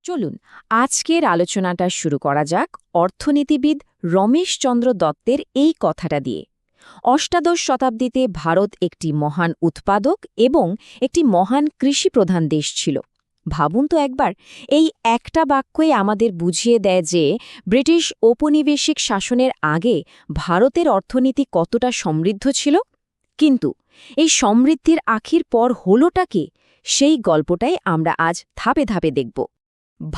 চলুন আজকের আলোচনাটা শুরু করা যাক অর্থনীতিবিদ রমেশচন্দ্র দত্তের এই কথাটা দিয়ে। অষ্টাদশ শতাব্দীতে ভারত একটি মহান উৎপাদক এবং একটি মহান কৃষিপ্রধান দেশ ছিল। ভাবুন তো একবার, এই একটা বাক্যই আমাদের বুঝিয়ে দেয় যে ব্রিটিশ ঔপনিবেশিক শাসনের আগে ভারতের অর্থনীতি কতটা সমৃদ্ধ ছিল। কিন্তু এই সমৃদ্ধির আখির পর হলোটা কি, সেই গল্পটাই আমরা আজ ধাপে ধাপে দেখব।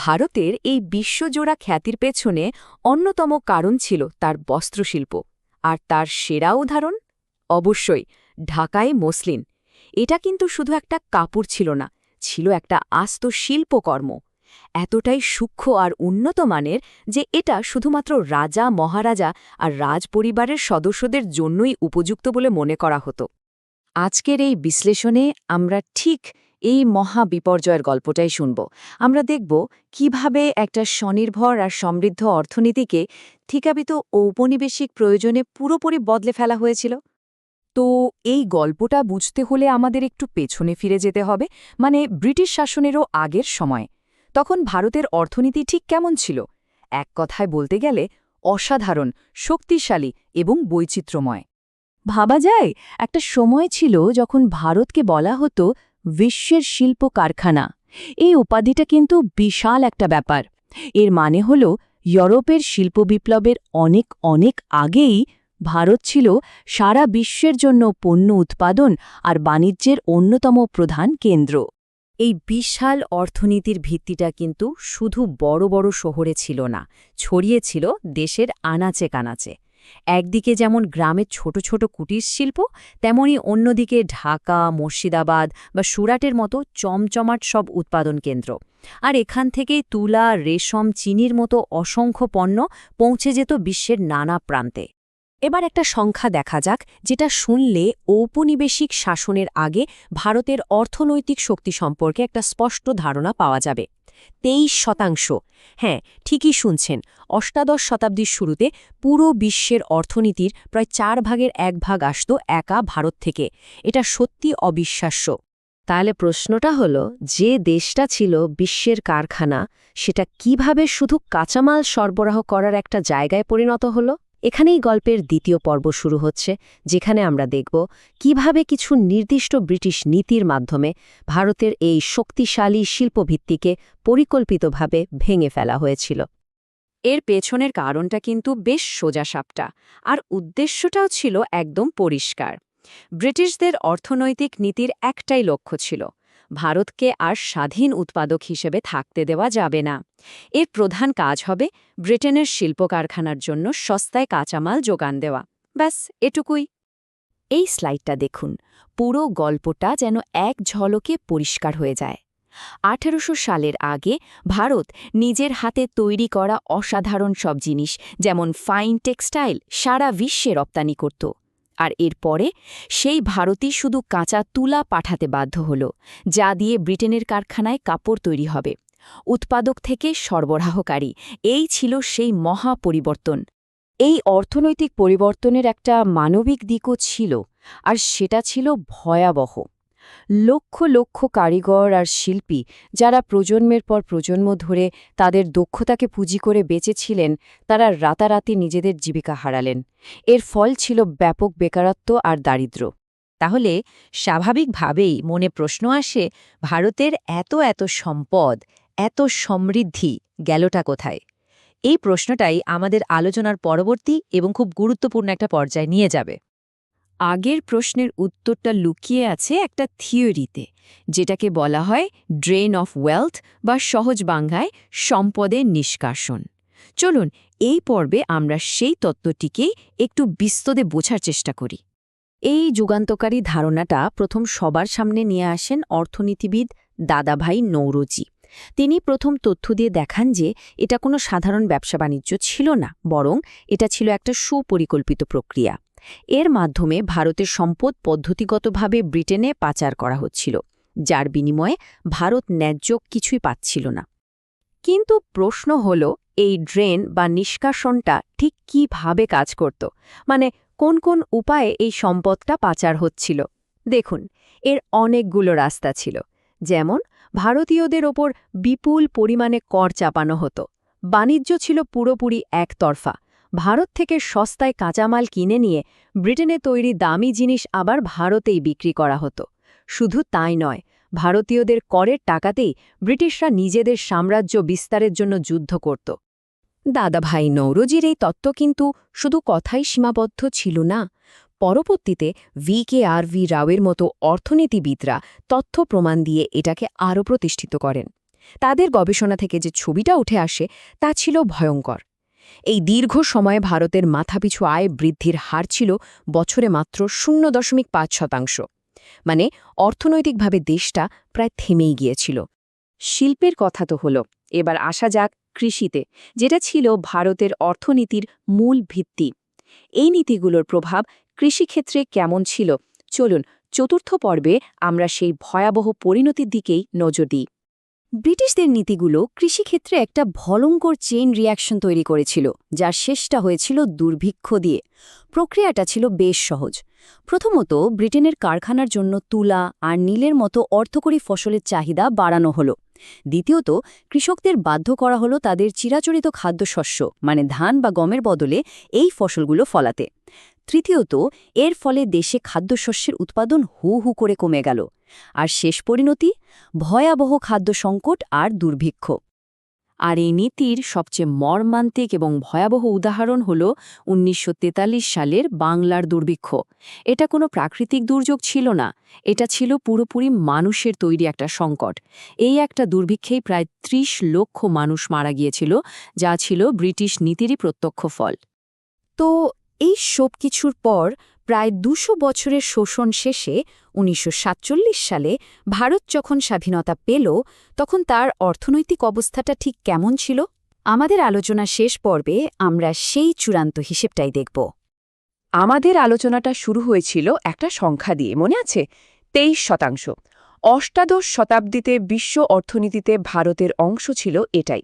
ভারতের এই বিশ্বজোড়া খ্যাতির পেছনে অন্যতম কারণ ছিল তার বস্ত্রশিল্প, আর তার সেরা উদাহরণ অবশ্যই ঢাকাই মসলিন। এটা কিন্তু শুধু একটা কাপড় ছিল না, ছিল একটা আস্ত শিল্পকর্ম, এতটাই সূক্ষ্ম আর উন্নত মানের যে এটা শুধুমাত্র রাজা মহারাজা আর রাজপরিবারের সদস্যদের জন্যই উপযুক্ত বলে মনে করা হতো। আজকের এই বিশ্লেষণে আমরা ঠিক এই মহা বিপর্যয়ের গল্পটাই শুনব। আমরা দেখব কিভাবে একটা স্বনির্ভর আর সমৃদ্ধ অর্থনীতিকে ঠিকাবিত ঔপনিবেশিক প্রয়োজনে পুরোপুরি বদলে ফেলা হয়েছিল। তো এই গল্পটা বুঝতে হলে আমাদের একটু পেছনে ফিরে যেতে হবে, মানে ব্রিটিশ শাসনেরও আগের সময়। তখন ভারতের অর্থনীতি ঠিক কেমন ছিল? এক কথায় বলতে গেলে অসাধারণ, শক্তিশালী এবং বৈচিত্র্যময়। ভাবা যায়, একটা সময় ছিল যখন ভারতকে বলা হতো বিশ্বের শিল্প কারখানা। এই উপাধিটা কিন্তু বিশাল একটা ব্যাপার। এর মানে হল ইউরোপের শিল্প বিপ্লবের অনেক অনেক আগেই ভারত ছিল সারা বিশ্বের জন্য পণ্য উৎপাদন আর বাণিজ্যের অন্যতম প্রধান কেন্দ্র। এই বিশাল অর্থনীতির ভিত্তিটা কিন্তু শুধু বড় বড় শহরে ছিল না, ছড়িয়েছিল দেশের আনাচে কানাচে। একদিকে যেমন গ্রামের ছোট ছোট কুটির শিল্প, তেমনি অন্যদিকে ঢাকা, মুর্শিদাবাদ বা সুরাটের মতো চমচমাট সব উৎপাদন কেন্দ্র। আর এখান থেকেই তুলা, রেশম, চিনির মতো অসংখ্য পণ্য পৌঁছে যেত বিশ্বের নানা প্রান্তে। এবার একটা সংখ্যা দেখা যাক, যেটা শুনলে ঔপনিবেশিক শাসনের আগে ভারতের অর্থনৈতিক শক্তি সম্পর্কে একটা স্পষ্ট ধারণা পাওয়া যাবে। 23%। হ্যাঁ, ঠিকই শুনছেন, অষ্টাদশ শতাব্দীর শুরুতে পুরো বিশ্বের অর্থনীতির প্রায় 1/4 আসত একা ভারত থেকে। এটা সত্যি অবিশ্বাস্য। তাহলে প্রশ্নটা হলো, যে দেশটা ছিল বিশ্বের কারখানা, সেটা কিভাবে শুধু কাঁচামাল সরবরাহ করার একটা জায়গায় পরিণত হলো? এখানেই গল্পের দ্বিতীয় পর্ব শুরু হচ্ছে, যেখানে আমরা দেখব কিভাবে কিছু নির্দিষ্ট ব্রিটিশ নীতির মাধ্যমে ভারতের এই শক্তিশালী শিল্পভিত্তিকে পরিকল্পিতভাবে ভেঙে ফেলা হয়েছিল। এর পেছনের কারণটা কিন্তু বেশ সোজাসাপটা, আর উদ্দেশ্যটাও ছিল একদম পরিষ্কার। ব্রিটিশদের অর্থনৈতিক নীতির একটাই লক্ষ্য ছিল, ভারতকে আর স্বাধীন উৎপাদক হিসেবে থাকতে দেওয়া যাবে না। এর প্রধান কাজ হবে ব্রিটেনের শিল্প কারখানার জন্য সস্তায় কাঁচামাল যোগান দেওয়া। ব্যাস এটুকুই। এই স্লাইডটা দেখুন, পুরো গল্পটা যেন এক ঝলকে পরিষ্কার হয়ে যায়। 1800 সালের আগে ভারত নিজের হাতে তৈরি করা অসাধারণ সব জিনিস, যেমন ফাইন টেক্সটাইল, সারা বিশ্বে রপ্তানি করত। আর এরপরে সেই ভারতই শুধু কাঁচা তুলা পাঠাতে বাধ্য হল, যা দিয়ে ব্রিটেনের কারখানায় কাপড় তৈরি হবে। উৎপাদক থেকে সরবরাহকারী, এই ছিল সেই মহা পরিবর্তন। এই অর্থনৈতিক পরিবর্তনের একটা মানবিক দিকও ছিল, আর সেটা ছিল ভয়াবহ। লক্ষ লক্ষ কারিগর আর শিল্পী, যারা প্রজন্মের পর প্রজন্ম ধরে তাদের দক্ষতাকে পুঁজি করে বেঁচেছিলেন, তারা রাতারাতি নিজেদের জীবিকা হারালেন। এর ফল ছিল ব্যাপক বেকারত্ব আর দারিদ্র্য। তাহলে স্বাভাবিকভাবেই মনে প্রশ্ন আসে, ভারতের এত এত সম্পদ, এত সমৃদ্ধি গেলটা কোথায়? এই প্রশ্নটাই আমাদের আলোচনার পরবর্তী এবং খুব গুরুত্বপূর্ণ একটা পর্যায়ে নিয়ে যাবে। আগের প্রশ্নের উত্তরটা লুকিয়ে আছে একটা থিওরিতে, যেটাকে বলা হয় ড্রেন অফ ওয়েলথ, বা সহজ বাংলায় সম্পদের নিষ্কাশন। চলুন এই পর্বে আমরা সেই তত্ত্বটিকেই একটু বিস্তরে বোঝার চেষ্টা করি। এই যুগান্তকারী ধারণাটা প্রথম সবার সামনে নিয়ে আসেন অর্থনীতিবিদ দাদাভাই নওরোজি। তিনি প্রথম তথ্য দিয়ে দেখান যে এটা কোনো সাধারণ ব্যবসা বাণিজ্য ছিল না, বরং এটা ছিল একটা সুপরিকল্পিত প্রক্রিয়া। এর মাধ্যমে ভারতের সম্পদ পদ্ধতিগতভাবে ব্রিটেনে পাচার করা হচ্ছিল, যার বিনিময়ে ভারত ন্যায্য কিছুই পাচ্ছিল না। কিন্তু প্রশ্ন হল, এই ড্রেন বা নিষ্কাশনটা ঠিক কিভাবে কাজ করত? মানে কোন কোন উপায়ে এই সম্পদটা পাচার হচ্ছিল? দেখুন, এর অনেকগুলো রাস্তা ছিল। যেমন ভারতীয়দের ওপর বিপুল পরিমাণে কর চাপানো হতো। বাণিজ্য ছিল পুরোপুরি একতরফা। ভারত থেকে সস্তায় কাঁচামাল কিনে নিয়ে ব্রিটেনে তৈরি দামি জিনিস আবার ভারতেই বিক্রি করা হতো। শুধু তাই নয়, ভারতীয়দের করের টাকাতেই ব্রিটিশরা নিজেদের সাম্রাজ্য বিস্তারের জন্য যুদ্ধ করত। দাদাভাই নওরোজির এই তত্ত্ব কিন্তু শুধু কথাই সীমাবদ্ধ ছিল না। পরবর্তীতে VKR-V রাওয়ের মতো অর্থনীতিবিদরা তথ্য প্রমাণ দিয়ে এটাকে আরও প্রতিষ্ঠিত করেন। তাদের গবেষণা থেকে যে ছবিটা উঠে আসে তা ছিল ভয়ঙ্কর। এই দীর্ঘ সময়ে ভারতের মাথাপিছু আয় বৃদ্ধির হার ছিল বছরে মাত্র 0.5%। মানে অর্থনৈতিকভাবে দেশটা প্রায় থেমেই গিয়েছিল। শিল্পের কথা তো হলো, এবার আসা যাক কৃষিতে, যেটা ছিল ভারতের অর্থনীতির মূল ভিত্তি। এই নীতিগুলোর প্রভাব কৃষিক্ষেত্রে কেমন ছিল, চলুন চতুর্থ পর্বে আমরা সেই ভয়াবহ পরিণতির দিকেই নজর দিই। ব্রিটিশদের নীতিগুলো কৃষিক্ষেত্রে একটা ভয়ঙ্কর চেইন রিয়াকশন তৈরি করেছিল, যার শেষটা হয়েছিল দুর্ভিক্ষ দিয়ে। প্রক্রিয়াটা ছিল বেশ সহজ। প্রথমত, ব্রিটেনের কারখানার জন্য তুলা আর নীলের মতো অর্থকরী ফসলের চাহিদা বাড়ানো হলো। দ্বিতীয়ত, কৃষকদের বাধ্য করা হলো তাদের চিরাচরিত খাদ্যশস্য মানে ধান বা গমের বদলে এই ফসলগুলো ফলাতে। তৃতীয়ত, এর ফলে দেশে খাদ্যশস্যের উৎপাদন হু হু করে কমে গেল। আর শেষ পরিণতি, ভয়াবহ খাদ্য সংকট আর দুর্ভিক্ষ। আর এই নীতির সবচেয়ে মর্মান্তিক এবং ভয়াবহ উদাহরণ হল ১৯৪৩ সালের বাংলার দুর্ভিক্ষ। এটা কোনো প্রাকৃতিক দুর্যোগ ছিল না, এটা ছিল পুরোপুরি মানুষের তৈরি একটা সংকট। এই একটা দুর্ভিক্ষেই প্রায় ৩০ লক্ষ মানুষ মারা গিয়েছিল, যা ছিল ব্রিটিশ নীতিরই প্রত্যক্ষ ফল। তো এই সব কিছুর পর প্রায় ২০০ বছরের শোষণ শেষে ১৯৪৭ সালে ভারত যখন স্বাধীনতা পেল, তখন তার অর্থনৈতিক অবস্থাটা ঠিক কেমন ছিল? আমাদের আলোচনা শেষ পর্বে আমরা সেই চূড়ান্ত হিসেবটাই দেখব। আমাদের আলোচনাটা শুরু হয়েছিল একটা সংখ্যা দিয়ে, মনে আছে? ২৩%। অষ্টাদশ শতাব্দীতে বিশ্ব অর্থনীতিতে ভারতের অংশ ছিল এটাই।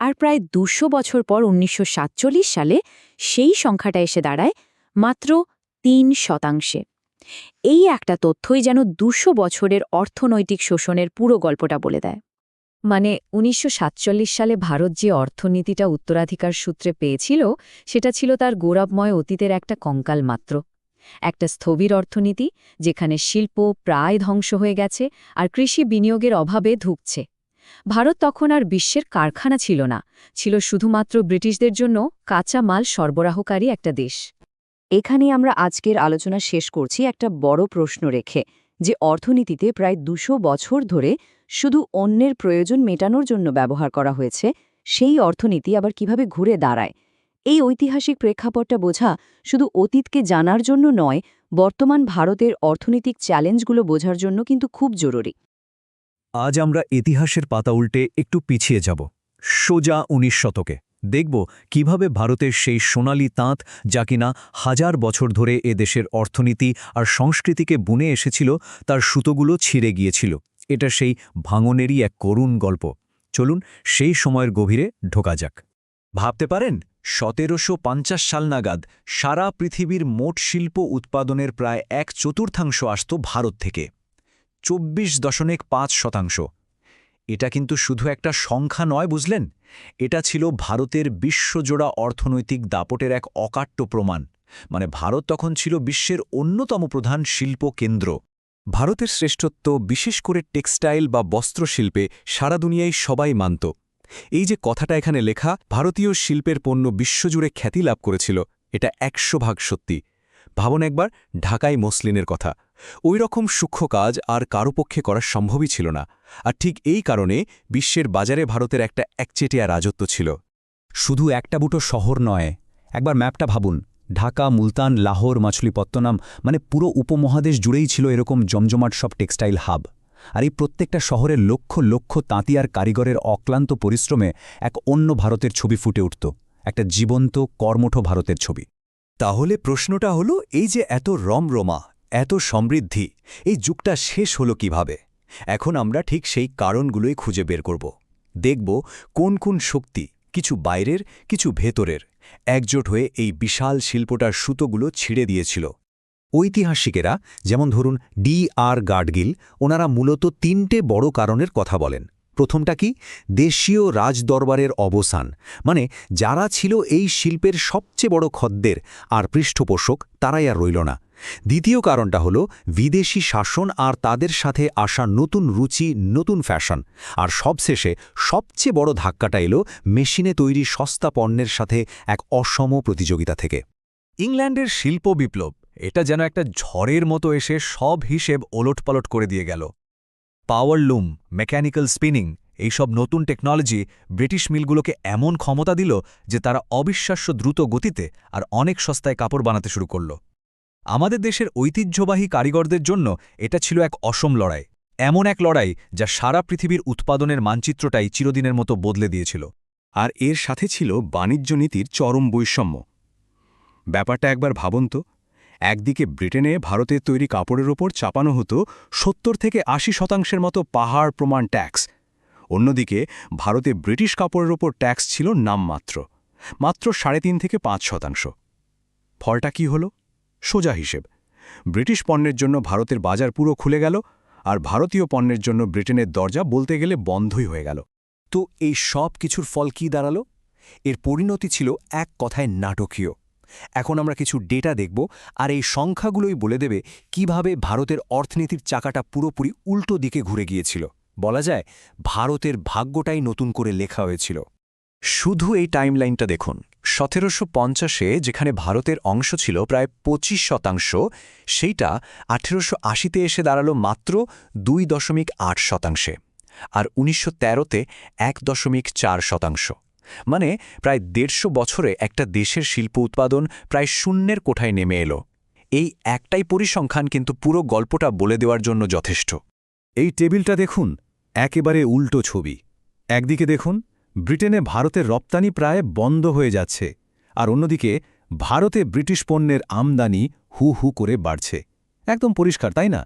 আর প্রায় ২০০ বছর পর ১৯৪৭ সালে সেই সংখ্যাটা এসে দাঁড়ায় মাত্র ৩%। এই একটা তথ্যই যেন ২০০ বছরের অর্থনৈতিক শোষণের পুরো গল্পটা বলে দেয়। মানে ১৯৪৭ সালে ভারত যে অর্থনীতিটা উত্তরাধিকার সূত্রে পেয়েছিল, সেটা ছিল তার গৌরবময় অতীতের একটা কঙ্কাল মাত্র। একটা স্থবির অর্থনীতি, যেখানে শিল্প প্রায় ধ্বংস হয়ে গেছে আর কৃষি বিনিয়োগের অভাবে ধুঁকছে। ভারত তখন আর বিশ্বের কারখানা ছিল না, ছিল শুধুমাত্র ব্রিটিশদের জন্য কাঁচা মাল সরবরাহকারী একটা দেশ। এখানে আমরা আজকের আলোচনা শেষ করছি একটা বড় প্রশ্ন রেখে, যে অর্থনীতিতে প্রায় ২০০ বছর ধরে শুধু অন্যের প্রয়োজন মেটানোর জন্য ব্যবহার করা হয়েছে, সেই অর্থনীতি আবার কিভাবে ঘুরে দাঁড়ায়। এই ঐতিহাসিক প্রেক্ষাপটটা বোঝা শুধু অতীতকে জানার জন্য নয়, বর্তমান ভারতের অর্থনৈতিক চ্যালেঞ্জগুলো বোঝার জন্য কিন্তু খুব জরুরি। আজ আমরা ইতিহাসের পাতা উল্টে একটু পিছিয়ে যাব, সোজা ১৯ শতকে। দেখব কিভাবে ভারতের সেই সোনালি তাঁত, যা কিনা হাজার বছর ধরে এ দেশের অর্থনীতি আর সংস্কৃতিকে বুনে এসেছিল, তার সুতোগুলো ছিঁড়ে গিয়েছিল। এটা সেই ভাঙনেরই এক করুণ গল্প। চলুন সেই সময়ের গভীরে ঢোকা যাক। ভাবতে পারেন, ১৭৫০ সাল নাগাদ সারা পৃথিবীর মোট শিল্প উৎপাদনের প্রায় ১/৪ আসত ভারত থেকে, ২৪.৫%। এটা কিন্তু শুধু একটা সংখ্যা নয়, বুঝলেন? এটা ছিল ভারতের বিশ্বজোড়া অর্থনৈতিক দাপটের এক অকাট্য প্রমাণ। মানে ভারত তখন ছিল বিশ্বের অন্যতম প্রধান শিল্প কেন্দ্র। ভারতের শ্রেষ্ঠত্ব, বিশেষ করে টেক্সটাইল বা বস্ত্রশিল্পে, সারা দুনিয়ায় সবাই মানত। এই যে কথাটা এখানে লেখা, ভারতীয় শিল্পের পণ্য বিশ্বজুড়ে খ্যাতি লাভ করেছিল, এটা ১০০% সত্যি। ভাবুন একবার ঢাকাই মসলিনের কথা। ওই রকম সূক্ষ্ম কাজ আর কারো পক্ষে করা সম্ভবই ছিল না। আর ঠিক এই কারণে বিশ্বের বাজারে ভারতের একটা একচেটিয়া রাজত্ব ছিল। শুধু একটা বুটো শহর নয়, একবার ম্যাপটা ভাবুন। ঢাকা, মুলতান, লাহোর, মাছলিপত্তনম, মানে পুরো উপমহাদেশ জুড়েই ছিল এরকম জমজমাট সব টেক্সটাইল হাব। আর এই প্রত্যেকটা শহরের লক্ষ লক্ষ তাঁতি আর কারিগরের অক্লান্ত পরিশ্রমে এক অন্য ভারতের ছবি ফুটে উঠত, একটা জীবন্ত কর্মঠ ভারতের ছবি। তাহলে প্রশ্নটা হলো, এই যে এত রমরমা, এত সমৃদ্ধি, এই যুগটা শেষ হলো কিভাবে? এখন আমরা ঠিক সেই কারণগুলোই খুঁজে বের করব। দেখব কোন কোন শক্তি, কিছু বাইরের কিছু ভেতরের, একজোট হয়ে এই বিশাল শিল্পটার সুতোগুলো ছিঁড়ে দিয়েছিল। ঐতিহাসিকেরা যেমন ধরুন D.R. গাডগিল ওনারা মূলত 3টে বড় কারণের কথা বলেন। প্রথমটা কি? দেশীয় রাজদরবারের অবসান, মানে যারা ছিল এই শিল্পের সবচেয়ে বড় খদ্দের আর পৃষ্ঠপোষক তারাই আর রইল না। দ্বিতীয় কারণটা হলো বিদেশি শাসন আর তাদের সাথে আসা নতুন রুচি, নতুন ফ্যাশন। আর সবশেষে সবচেয়ে বড় ধাক্কাটা এলো মেশিনে তৈরি সস্তা পণ্যের সাথে এক অসম প্রতিযোগিতা থেকে। ইংল্যান্ডের শিল্প বিপ্লব, এটা যেন একটা ঝড়ের মতো এসে সব হিসেব ওলটপালট করে দিয়ে গেল। পাওয়ার লুম, মেকানিক্যাল স্পিনিং, এইসব নতুন টেকনোলজি ব্রিটিশ মিলগুলোকে এমন ক্ষমতা দিল যে তারা অবিশ্বাস্য দ্রুত গতিতে আর অনেক সস্তায় কাপড় বানাতে শুরু করল। আমাদের দেশের ঐতিহ্যবাহী কারিগরদের জন্য এটা ছিল এক অসম লড়াই, এমন এক লড়াই যা সারা পৃথিবীর উৎপাদনের মানচিত্রটাই চিরদিনের মতো বদলে দিয়েছিল। আর এর সাথে ছিল বাণিজ্য নীতির চরম বৈষম্য। ব্যাপারটা একবার ভাবুন তো, একদিকে ব্রিটেনে ভারতের তৈরি কাপড়ের ওপর চাপানো হতো ৭০ থেকে ৮০% মতো পাহাড় প্রমাণ ট্যাক্স, অন্যদিকে ভারতে ব্রিটিশ কাপড়ের ওপর ট্যাক্স ছিল নামমাত্র, মাত্র ৩.৫ থেকে ৫%। ফলটা কি হলো? সোজা হিসেব, ব্রিটিশ পণ্যের জন্য ভারতের বাজার পুরো খুলে গেল, আর ভারতীয় পণ্যের জন্য ব্রিটেনের দরজা বলতে গেলে বন্ধই হয়ে গেল। তো এই সব কিছুর ফল কি দাঁড়ালো? এর পরিণতি ছিল এক কথায় নাটকীয়। এখন আমরা কিছু ডেটা দেখব, আর এই সংখ্যাগুলোই বলে দেবে কিভাবে ভারতের অর্থনীতির চাকাটা পুরোপুরি উল্টো দিকে ঘুরে গিয়েছিল। বলা যায় ভারতের ভাগ্যটাই নতুন করে লেখা হয়েছিল। শুধু এই টাইমলাইনটা দেখুন। ১৭৫০-এ যেখানে ভারতের অংশ ছিল প্রায় ২৫%, সেইটা ১৮৮০-তে এসে দাঁড়ালো মাত্র ২.৮%, আর ১৯১৩-তে ১.৪%। মানে প্রায় ১৫০ বছরে একটা দেশের শিল্প উৎপাদন প্রায় শূন্যের কোঠায় নেমে এলো। এই একটাই পরিসংখ্যান কিন্তু পুরো গল্পটা বলে দেওয়ার জন্য যথেষ্ট। এই টেবিলটা দেখুন, একেবারে উল্টো ছবি। একদিকে দেখুন ব্রিটেনে ভারতের রপ্তানি প্রায় বন্ধ হয়ে যাচ্ছে, আর অন্যদিকে ভারতে ব্রিটিশ পণ্যের আমদানি হু হু করে বাড়ছে। একদম পরিষ্কার, তাই না?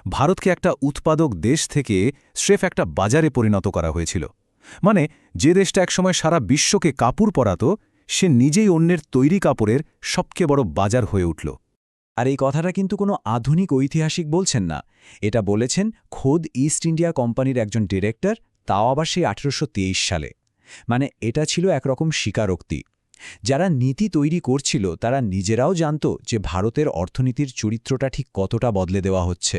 ভারতকে একটা উৎপাদক দেশ থেকে স্রেফ একটা বাজারে পরিণত করা হয়েছিল। মানে যে দেশটা একসময় সারা বিশ্বকে কাপড় পরাতো, সে নিজেই অন্যের তৈরি কাপড়ের সবচেয়ে বড় বাজার হয়ে উঠল। আর এই কথাটা কিন্তু কোনো আধুনিক ঐতিহাসিক বলছেন না, এটা বলেছেন খোদ ইস্ট ইন্ডিয়া কোম্পানির একজন ডিরেক্টর, তাও আবার সেই ১৮২৩ সালে। মানে এটা ছিল একরকম স্বীকারোক্তি। যারা নীতি তৈরি করছিল তারা নিজেরাও জানত যে ভারতের অর্থনীতির চরিত্রটা ঠিক কতটা বদলে দেওয়া হচ্ছে।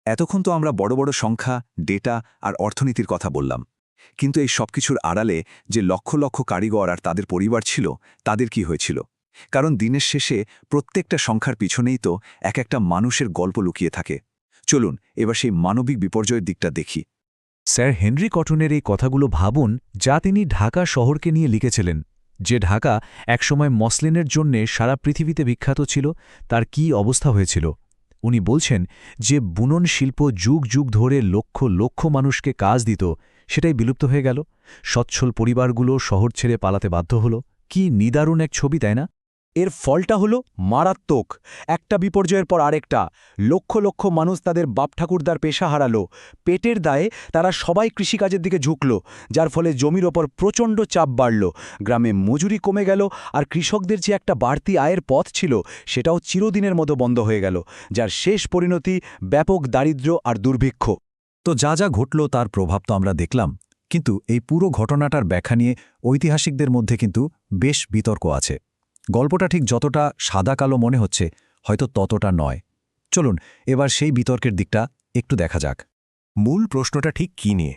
এতক্ষণ তো আমরা বড় বড় সংখ্যা, ডেটা আর অর্থনীতির কথা বললাম, কিন্তু এই সবকিছুর আড়ালে যে লক্ষ লক্ষ কারিগর আর তাদের পরিবার ছিল, তাদের কি হয়েছিল? কারণ দিনের শেষে প্রত্যেকটা সংখ্যার পিছনেই তো এক একটা মানুষের গল্প লুকিয়ে থাকে। চলুন এবার সেই মানবিক বিপর্যয়ের দিকটা দেখি। স্যার হেনরি কটনের এই কথাগুলো ভাবুন, যা তিনি ঢাকা শহরকে নিয়ে লিখেছিলেন। যে ঢাকা একসময় মসলিনের জন্যে সারা পৃথিবীতে বিখ্যাত ছিল, তার কি অবস্থা হয়েছিল। উনি বলছেন যে বুনন শিল্প যুগ যুগ ধরে লক্ষ লক্ষ মানুষকে কাজ দিত, সেটাই বিলুপ্ত হয়ে গেল। সচ্ছল পরিবারগুলো শহর ছেড়ে পালাতে বাধ্য হল। কি নিদারুণ এক ছবি, তাই না? এর ফলটা হলো মারাত্মক। একটা বিপর্যয়ের পর আরেকটা। লক্ষ লক্ষ মানুষ তাদের বাপ ঠাকুরদার পেশা হারালো। পেটের দায়ে তারা সবাই কৃষিকাজের দিকে ঝুঁকল, যার ফলে জমির ওপর প্রচণ্ড চাপ বাড়ল। গ্রামে মজুরি কমে গেল, আর কৃষকদের যে একটা বাড়তি আয়ের পথ ছিল, সেটাও চিরদিনের মতো বন্ধ হয়ে গেল, যার শেষ পরিণতি ব্যাপক দারিদ্র্য আর দুর্ভিক্ষ। তো যা যা ঘটল তার প্রভাব তো আমরা দেখলাম, কিন্তু এই পুরো ঘটনাটার ব্যাখ্যা নিয়ে ঐতিহাসিকদের মধ্যে কিন্তু বেশ বিতর্ক আছে। গল্পটা ঠিক যতটা সাদা কালো মনে হচ্ছে, হয়তো ততটা নয়। চলুন এবার সেই বিতর্কের দিকটা একটু দেখা যাক। মূল প্রশ্নটা ঠিক কী নিয়ে?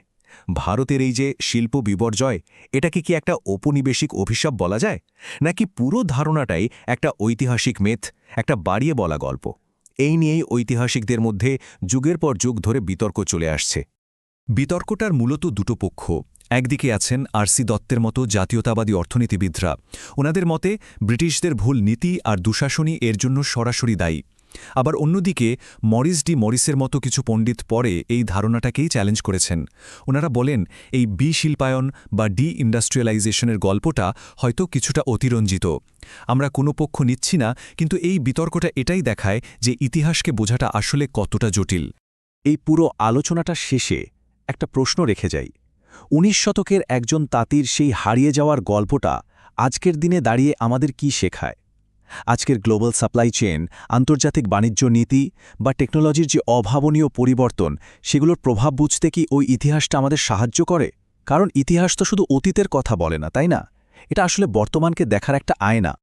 ভারতের এই যে শিল্প বিপর্যয়, এটাকে কি একটা ঔপনিবেশিক অভিশাপ বলা যায়, নাকি পুরো ধারণাটাই একটা ঐতিহাসিক মেথ, একটা বাড়িয়ে বলা গল্প? এই নিয়েই ঐতিহাসিকদের মধ্যে যুগের পর যুগ ধরে বিতর্ক চলে আসছে। বিতর্কটার মূলত দুটো পক্ষ। একদিকে আছেন আর.সি. দত্তের মতো জাতীয়তাবাদী অর্থনীতিবিদরা। ওনাদের মতে ব্রিটিশদের ভুল নীতি আর দুঃশাসনই এর জন্য সরাসরি দায়ী। আবার অন্যদিকে মরিস ডি মরিসের মতো কিছু পণ্ডিত পরে এই ধারণাটাকেই চ্যালেঞ্জ করেছেন। ওনারা বলেন এই বিশিল্পায়ন বা ডি ইন্ডাস্ট্রিয়ালাইজেশনের গল্পটা হয়তো কিছুটা অতিরঞ্জিত। আমরা কোনো পক্ষ নিচ্ছি না, কিন্তু এই বিতর্কটা এটাই দেখায় যে ইতিহাসকে বোঝাটা আসলে কতটা জটিল। এই পুরো আলোচনাটা শেষে একটা প্রশ্ন রেখে যাই। ১৯ শতকের একজন তাঁতির সেই হারিয়ে যাওয়ার গল্পটা আজকের দিনে দাঁড়িয়ে আমাদের কি শেখায়? আজকের গ্লোবাল সাপ্লাই চেইন, আন্তর্জাতিক বাণিজ্য নীতি বা টেকনোলজির যে অভাবনীয় পরিবর্তন, সেগুলোর প্রভাব বুঝতে কি ওই ইতিহাসটা আমাদের সাহায্য করে? কারণ ইতিহাস তো শুধু অতীতের কথা বলে না, তাই না? এটা আসলে বর্তমানকে দেখার একটা আয়না।